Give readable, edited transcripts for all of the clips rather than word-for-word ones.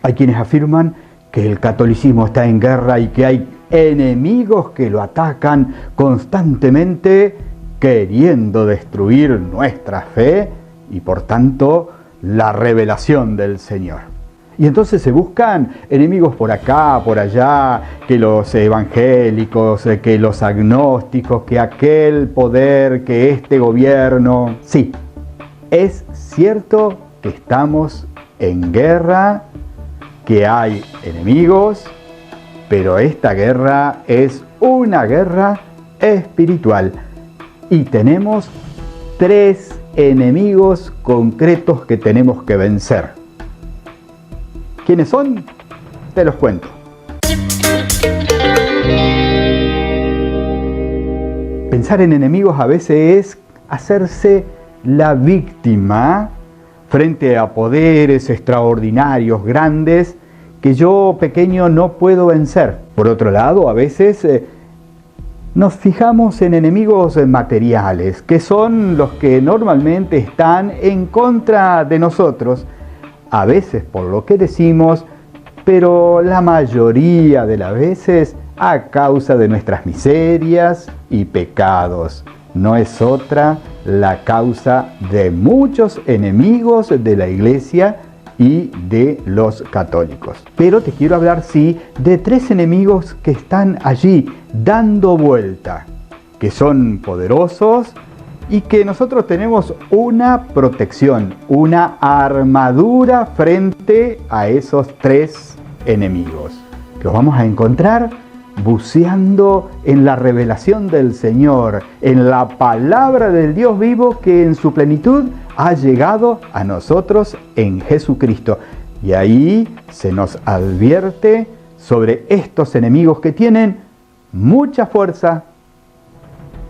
Hay quienes afirman que el catolicismo está en guerra y que hay enemigos que lo atacan constantemente queriendo destruir nuestra fe y por tanto la revelación del Señor. Y entonces se buscan enemigos por acá, por allá, que los evangélicos, que los agnósticos, que aquel poder, que este gobierno. Sí, es cierto que estamos en guerra, que hay enemigos, pero esta guerra es una guerra espiritual. Y tenemos 3 enemigos concretos que tenemos que vencer. ¿Quiénes son? Te los cuento. Pensar en enemigos a veces es hacerse la víctima frente a poderes extraordinarios, grandes, que yo pequeño no puedo vencer. Por otro lado, a veces nos fijamos en enemigos materiales, que son los que normalmente están en contra de nosotros, a veces por lo que decimos, pero la mayoría de las veces a causa de nuestras miserias y pecados. No es otra la causa de muchos enemigos de la Iglesia y de los católicos. Pero te quiero hablar, sí, de 3 enemigos que están allí dando vuelta, que son poderosos y que nosotros tenemos una protección, una armadura frente a esos 3 enemigos. Los vamos a encontrar buceando en la revelación del Señor, en la palabra del Dios vivo que en su plenitud ha llegado a nosotros en Jesucristo. Y ahí se nos advierte sobre estos enemigos que tienen mucha fuerza,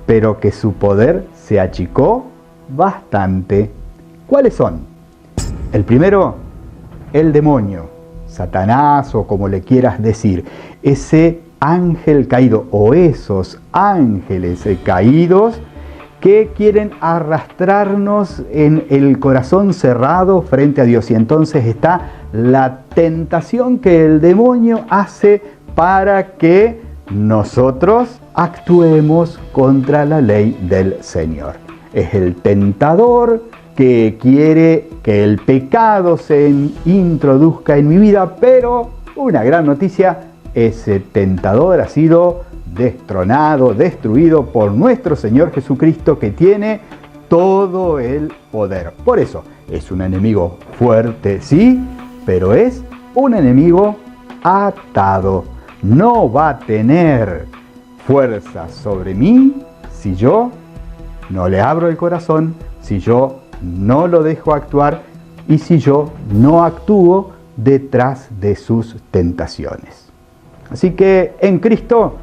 pero que su poder se achicó bastante. ¿Cuáles son? El primero, el demonio, Satanás o como le quieras decir, ese ángel caído o esos ángeles caídos que quieren arrastrarnos en el corazón cerrado frente a Dios. Y entonces está la tentación que el demonio hace para que nosotros actuemos contra la ley del Señor. Es el tentador que quiere que el pecado se introduzca en mi vida, pero una gran noticia, ese tentador ha sido destronado, destruido por nuestro Señor Jesucristo, que tiene todo el poder. Por eso es un enemigo fuerte, sí, pero es un enemigo atado. No va a tener fuerza sobre mí si yo no le abro el corazón, si yo no lo dejo actuar y si yo no actúo detrás de sus tentaciones. Así que en Cristo,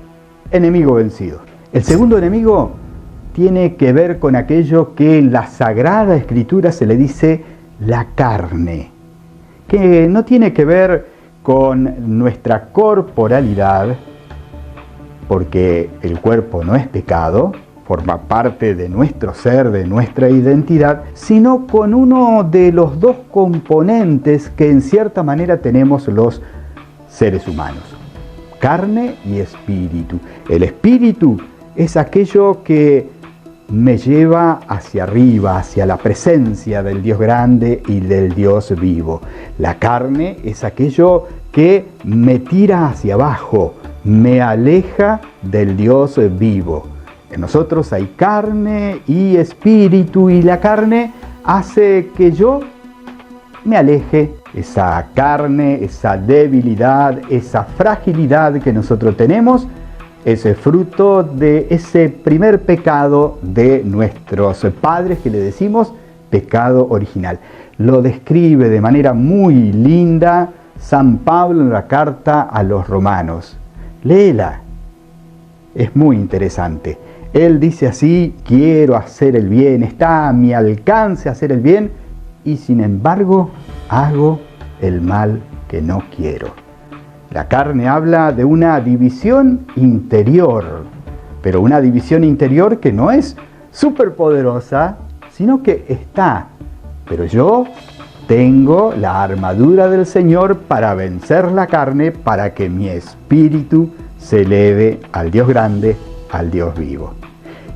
enemigo vencido. El segundo enemigo tiene que ver con aquello que en la Sagrada Escritura se le dice la carne, que no tiene que ver con nuestra corporalidad, porque el cuerpo no es pecado, forma parte de nuestro ser, de nuestra identidad, sino con uno de los 2 componentes que en cierta manera tenemos los seres humanos: carne y espíritu. El espíritu es aquello que me lleva hacia arriba, hacia la presencia del Dios grande y del Dios vivo. La carne es aquello que me tira hacia abajo, me aleja del Dios vivo. En nosotros hay carne y espíritu, y la carne hace que yo me aleje. Esa carne, esa debilidad, esa fragilidad que nosotros tenemos, es fruto de ese primer pecado de nuestros padres, que le decimos pecado original. Lo describe de manera muy linda San Pablo en la carta a los Romanos. Léela, es muy interesante. Él dice así: quiero hacer el bien, está a mi alcance hacer el bien, y sin embargo hago el mal que no quiero. La carne habla de una división interior, pero una división interior que no es superpoderosa, sino que está. Pero yo tengo la armadura del Señor para vencer la carne, para que mi espíritu se eleve al Dios grande, al Dios vivo.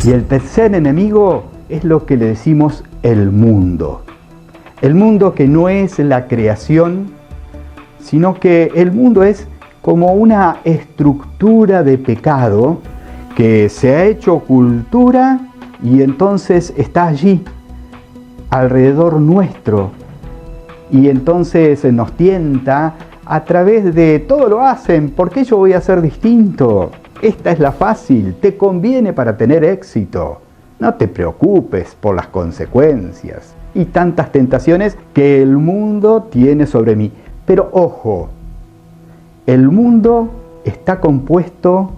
Y el tercer enemigo es lo que le decimos el mundo. El mundo que no es la creación, sino que el mundo es como una estructura de pecado que se ha hecho cultura y entonces está allí, alrededor nuestro. Y entonces nos tienta a través de todo lo hacen. ¿Por qué yo voy a ser distinto? Esta es la fácil, te conviene para tener éxito. No te preocupes por las consecuencias. Y tantas tentaciones que el mundo tiene sobre mí. Pero ojo, el mundo está compuesto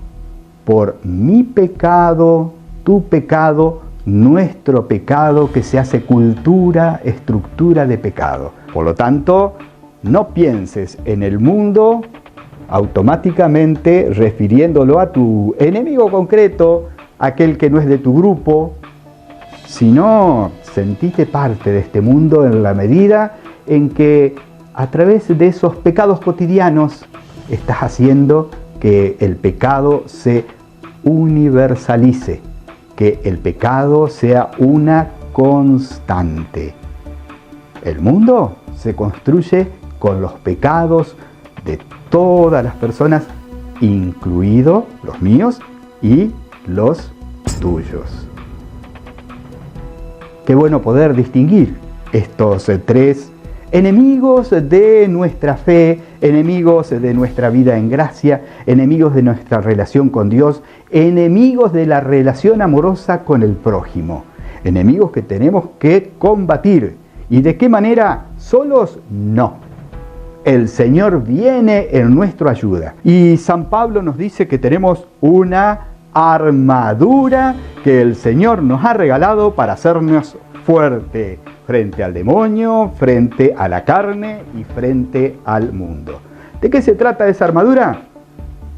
por mi pecado, tu pecado, nuestro pecado que se hace cultura, estructura de pecado. Por lo tanto, no pienses en el mundo automáticamente refiriéndolo a tu enemigo concreto, aquel que no es de tu grupo, sino sentite parte de este mundo en la medida en que a través de esos pecados cotidianos estás haciendo que el pecado se universalice, que el pecado sea una constante. El mundo se construye con los pecados de todas las personas, incluidos los míos y los tuyos. Qué bueno poder distinguir estos tres enemigos de nuestra fe, enemigos de nuestra vida en gracia, enemigos de nuestra relación con Dios, enemigos de la relación amorosa con el prójimo, enemigos que tenemos que combatir. ¿Y de qué manera? ¿Solos? No. El Señor viene en nuestra ayuda. Y San Pablo nos dice que tenemos una armadura que el Señor nos ha regalado para hacernos fuerte frente al demonio, frente a la carne y frente al mundo. ¿De qué se trata esa armadura?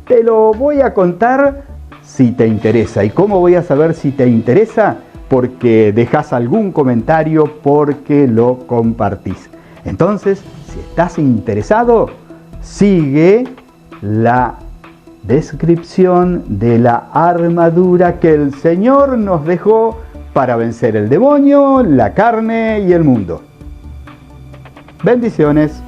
Te lo voy a contar si te interesa. ¿Y cómo voy a saber si te interesa? Porque dejas algún comentario, porque lo compartís. Entonces, si estás interesado, sigue la descripción de la armadura que el Señor nos dejó para vencer el demonio, la carne y el mundo. Bendiciones.